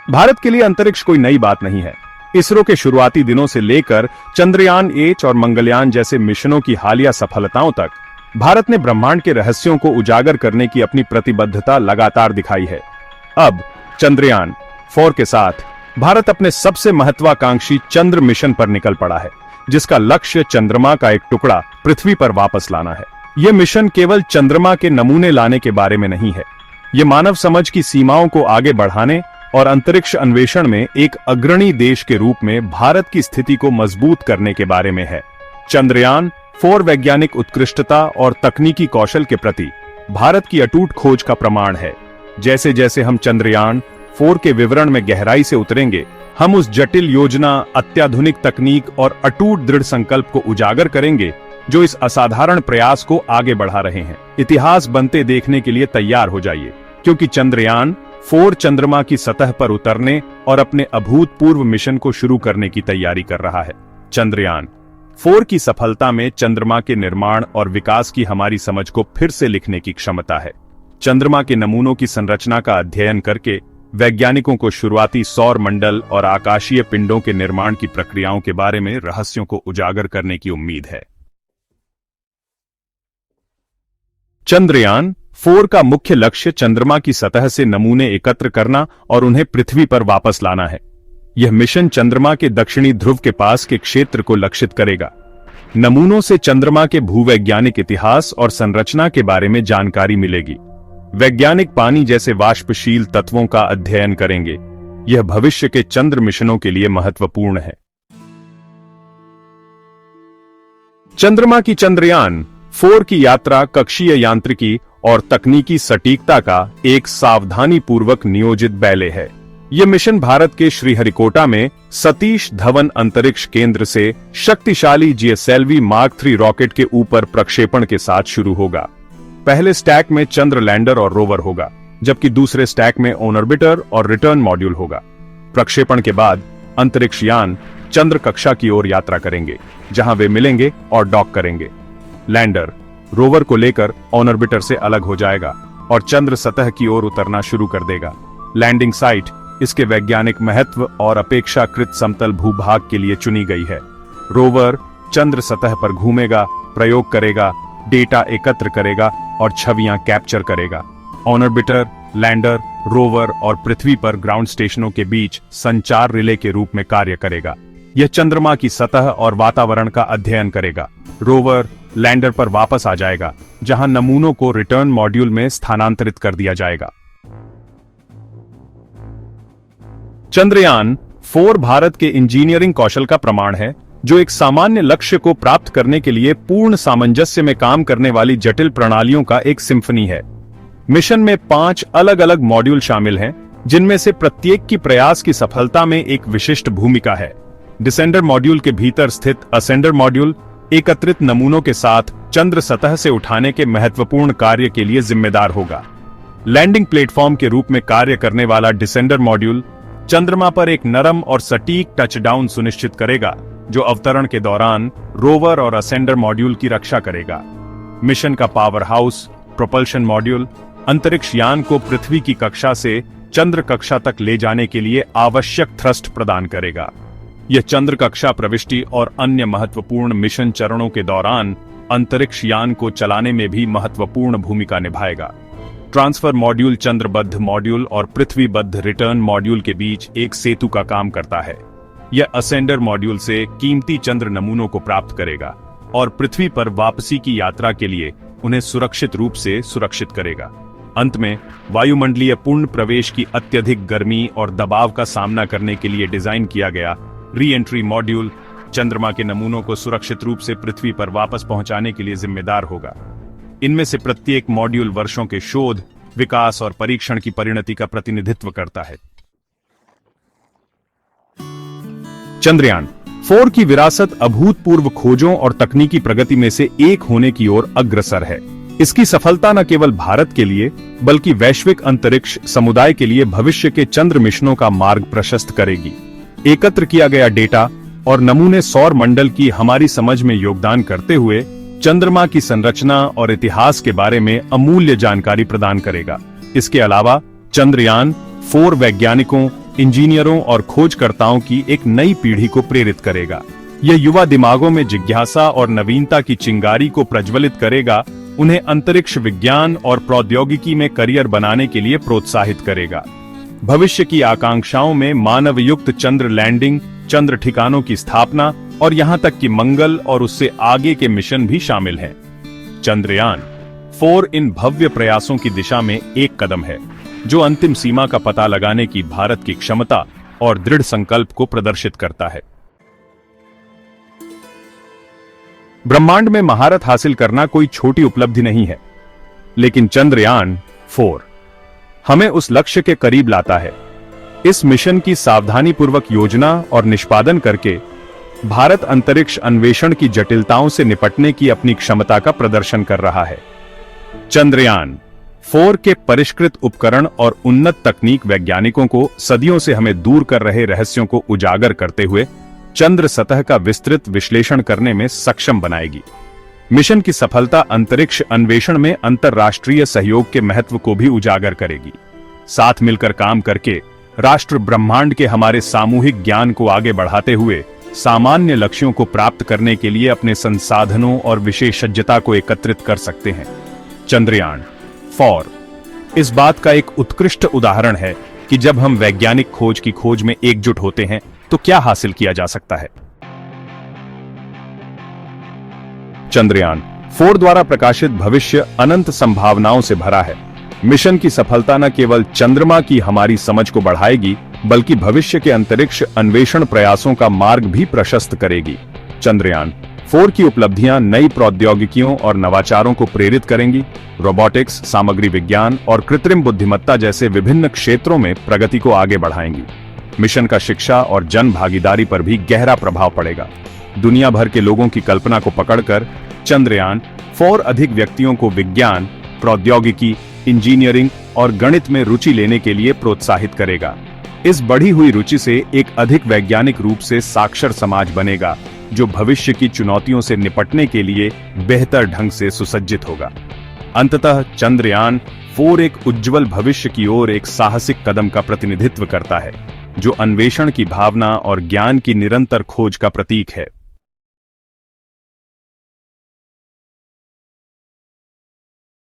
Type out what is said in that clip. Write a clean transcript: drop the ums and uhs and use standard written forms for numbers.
भारत के लिए अंतरिक्ष कोई नई बात नहीं है। इसरो के शुरुआती दिनों से लेकर चंद्रयान-8 और मंगलयान जैसे मिशनों की हालिया सफलताओं तक भारत ने ब्रह्मांड के रहस्यों को उजागर करने की अपनी प्रतिबद्धता लगातार दिखाई है। अब चंद्रयान 4 के साथ भारत अपने सबसे महत्वाकांक्षी चंद्र मिशन पर निकल पड़ा है, जिसका लक्ष्य चंद्रमा का एक टुकड़ा पृथ्वी पर वापस लाना है। यह मिशन केवल चंद्रमा के नमूने लाने के बारे में नहीं है, यह मानव समझ की सीमाओं को आगे बढ़ाने और अंतरिक्ष अन्वेषण में एक अग्रणी देश के रूप में भारत की स्थिति को मजबूत करने के बारे में है। चंद्रयान 4 वैज्ञानिक उत्कृष्टता और तकनीकी कौशल के प्रति भारत की अटूट खोज का प्रमाण है। जैसे जैसे हम चंद्रयान 4 के विवरण में गहराई से उतरेंगे, हम उस जटिल योजना, अत्याधुनिक तकनीक और अटूट दृढ़ संकल्प को उजागर करेंगे जो इस असाधारण प्रयास को आगे बढ़ा रहे हैं। इतिहास बनते देखने के लिए तैयार हो जाइए, क्योंकि चंद्रयान 4 चंद्रमा की सतह पर उतरने और अपने अभूतपूर्व मिशन को शुरू करने की तैयारी कर रहा है। चंद्रयान 4 की सफलता में चंद्रमा के निर्माण और विकास की हमारी समझ को फिर से लिखने की क्षमता है। चंद्रमा के नमूनों की संरचना का अध्ययन करके वैज्ञानिकों को शुरुआती सौर मंडल और आकाशीय पिंडों के निर्माण की प्रक्रियाओं के बारे में रहस्यों को उजागर करने की उम्मीद है। चंद्रयान 4 का मुख्य लक्ष्य चंद्रमा की सतह से नमूने एकत्र करना और उन्हें पृथ्वी पर वापस लाना है। यह मिशन चंद्रमा के दक्षिणी ध्रुव के पास के क्षेत्र को लक्षित करेगा। नमूनों से चंद्रमा के भूवैज्ञानिक इतिहास और संरचना के बारे में जानकारी मिलेगी। वैज्ञानिक पानी जैसे वाष्पशील तत्वों का अध्ययन करेंगे। यह भविष्य के चंद्र मिशनों के लिए महत्वपूर्ण है। चंद्रमा की चंद्रयान 4 की यात्रा कक्षीय यांत्रिकी और तकनीकी सटीकता का एक सावधानीपूर्वक नियोजित बैले है। यह मिशन भारत के श्रीहरिकोटा में सतीश धवन अंतरिक्ष केंद्र से शक्तिशाली GSLV मार्क 3 रॉकेट के ऊपर प्रक्षेपण के साथ शुरू होगा। पहले स्टैक में चंद्र लैंडर और रोवर होगा, जबकि दूसरे स्टैक में ऑर्बिटर और रिटर्न मॉड्यूल होगा। प्रक्षेपण के बाद अंतरिक्ष यान चंद्र कक्षा की ओर यात्रा करेंगे, जहां वे मिलेंगे और डॉक करेंगे। लैंडर रोवर को लेकर ऑर्बिटर से अलग हो जाएगा और चंद्र सतह की ओर उतरना शुरू कर देगा। लैंडिंग साइट इसके वैज्ञानिक महत्व और अपेक्षाकृत समतल भूभाग के लिए चुनी गई है। रोवर चंद्र सतह पर घूमेगा, प्रयोग करेगा, डेटा एकत्र करेगा और छवियां कैप्चर करेगा। ऑर्बिटर लैंडर, रोवर और पृथ्वी पर ग्राउंड स्टेशनों के बीच संचार रिले के रूप में कार्य करेगा। यह चंद्रमा की सतह और वातावरण का अध्ययन करेगा। रोवर लैंडर पर वापस आ जाएगा, जहां नमूनों को रिटर्न मॉड्यूल में स्थानांतरित कर दिया जाएगा। चंद्रयान 4 भारत के इंजीनियरिंग कौशल का प्रमाण है, जो एक सामान्य लक्ष्य को प्राप्त करने के लिए पूर्ण सामंजस्य में काम करने वाली जटिल प्रणालियों का एक सिम्फनी है। मिशन में 5 अलग अलग मॉड्यूल शामिल हैं, जिनमें से प्रत्येक की प्रयास की सफलता में एक विशिष्ट भूमिका है। डिसेंडर मॉड्यूल के भीतर स्थित असेंडर मॉड्यूल एकत्रित नमूनों के साथ चंद्र सतह से उठाने के महत्वपूर्ण कार्य के लिए जिम्मेदार होगा। लैंडिंग प्लेटफॉर्म के रूप में कार्य करने वाला डिसेंडर मॉड्यूल चंद्रमा पर एक नरम और सटीक टचडाउन सुनिश्चित करेगा, जो अवतरण के दौरान रोवर और असेंडर मॉड्यूल की रक्षा करेगा। मिशन का पावर हाउस प्रोपल्शन मॉड्यूल अंतरिक्ष यान को पृथ्वी की कक्षा से चंद्र कक्षा तक ले जाने के लिए आवश्यक थ्रस्ट प्रदान करेगा। यह चंद्र कक्षा प्रविष्टि और अन्य महत्वपूर्ण मिशन चरणों के दौरान अंतरिक्ष यान को चलाने में भी महत्वपूर्ण भूमिका निभाएगा। ट्रांसफर मॉड्यूल चंद्रबद्ध मॉड्यूल और पृथ्वीबद्ध रिटर्न मॉड्यूल के बीच एक सेतु का काम करता है। यह असेंडर मॉड्यूल से कीमती चंद्र नमूनों को प्राप्त करेगा और पृथ्वी पर वापसी की यात्रा के लिए उन्हें सुरक्षित रूप से सुरक्षित करेगा। अंत में वायुमंडलीय पूर्ण प्रवेश की अत्यधिक गर्मी और दबाव का सामना करने के लिए डिजाइन किया गया री एंट्री मॉड्यूल चंद्रमा के नमूनों को सुरक्षित रूप से पृथ्वी पर वापस पहुंचाने के लिए जिम्मेदार होगा। इनमें से प्रत्येक मॉड्यूल वर्षों के शोध, विकास और परीक्षण की परिणति का प्रतिनिधित्व करता है। चंद्रयान 4 की विरासत अभूतपूर्व खोजों और तकनीकी प्रगति में से एक होने की ओर अग्रसर है। इसकी सफलता न केवल भारत के लिए बल्कि वैश्विक अंतरिक्ष समुदाय के लिए भविष्य के चंद्र मिशनों का मार्ग प्रशस्त करेगी। एकत्र किया गया डेटा और नमूने सौर मंडल की हमारी समझ में योगदान करते हुए चंद्रमा की संरचना और इतिहास के बारे में अमूल्य जानकारी प्रदान करेगा। इसके अलावा चंद्रयान 4 वैज्ञानिकों, इंजीनियरों और खोजकर्ताओं की एक नई पीढ़ी को प्रेरित करेगा। यह युवा दिमागों में जिज्ञासा और नवीनता की चिंगारी को प्रज्वलित करेगा, उन्हें अंतरिक्ष विज्ञान और प्रौद्योगिकी में करियर बनाने के लिए प्रोत्साहित करेगा। भविष्य की आकांक्षाओं में मानवयुक्त चंद्र लैंडिंग, चंद्र ठिकानों की स्थापना और यहां तक कि मंगल और उससे आगे के मिशन भी शामिल हैं। चंद्रयान 4 इन भव्य प्रयासों की दिशा में एक कदम है, जो अंतिम सीमा का पता लगाने की भारत की क्षमता और दृढ़ संकल्प को प्रदर्शित करता है। ब्रह्मांड में महारत हासिल करना कोई छोटी उपलब्धि नहीं है, लेकिन चंद्रयान 4 हमें उस लक्ष्य के करीब लाता है। इस मिशन की सावधानीपूर्वक योजना और निष्पादन करके भारत अंतरिक्ष अन्वेषण की जटिलताओं से निपटने की अपनी क्षमता का प्रदर्शन कर रहा है। चंद्रयान 4 के परिष्कृत उपकरण और उन्नत तकनीक वैज्ञानिकों को सदियों से हमें दूर कर रहे रहस्यों को उजागर करते हुए चंद्र सतह का विस्तृत विश्लेषण करने में सक्षम बनाएगी। मिशन की सफलता अंतरिक्ष अन्वेषण में अंतरराष्ट्रीय सहयोग के महत्व को भी उजागर करेगी। साथ मिलकर काम करके राष्ट्र ब्रह्मांड के हमारे सामूहिक ज्ञान को आगे बढ़ाते हुए सामान्य लक्ष्यों को प्राप्त करने के लिए अपने संसाधनों और विशेषज्ञता को एकत्रित कर सकते हैं। चंद्रयान 4 इस बात का एक उत्कृष्ट उदाहरण है कि जब हम वैज्ञानिक खोज की खोज में एकजुट होते हैं तो क्या हासिल किया जा सकता है। चंद्रयान 4 द्वारा प्रकाशित भविष्य अनंत संभावनाओं से भरा है। मिशन की सफलता न केवल चंद्रमा की हमारी समझ को बढ़ाएगी, बल्कि भविष्य के अंतरिक्ष अन्वेषण प्रयासों का मार्ग भी प्रशस्त करेगी। चंद्रयान 4 की उपलब्धियां नई प्रौद्योगिकियों और नवाचारों को प्रेरित करेंगी। रोबोटिक्स, सामग्री विज्ञान और कृत्रिम बुद्धिमत्ता जैसे विभिन्न क्षेत्रों में प्रगति को आगे बढ़ाएंगी। मिशन का शिक्षा और जन भागीदारी पर भी गहरा प्रभाव पड़ेगा। दुनिया भर के लोगों की कल्पना को पकड़कर चंद्रयान 4 अधिक व्यक्तियों को विज्ञान, प्रौद्योगिकी, इंजीनियरिंग और गणित में रुचि लेने के लिए प्रोत्साहित करेगा। इस बढ़ी हुई रुचि से एक अधिक वैज्ञानिक रूप से साक्षर समाज बनेगा, जो भविष्य की चुनौतियों से निपटने के लिए बेहतर ढंग से सुसज्जित होगा। अंततः चंद्रयान 4 एक उज्जवल भविष्य की ओर एक साहसिक कदम का प्रतिनिधित्व करता है, जो अन्वेषण की भावना और ज्ञान की निरंतर खोज का प्रतीक है।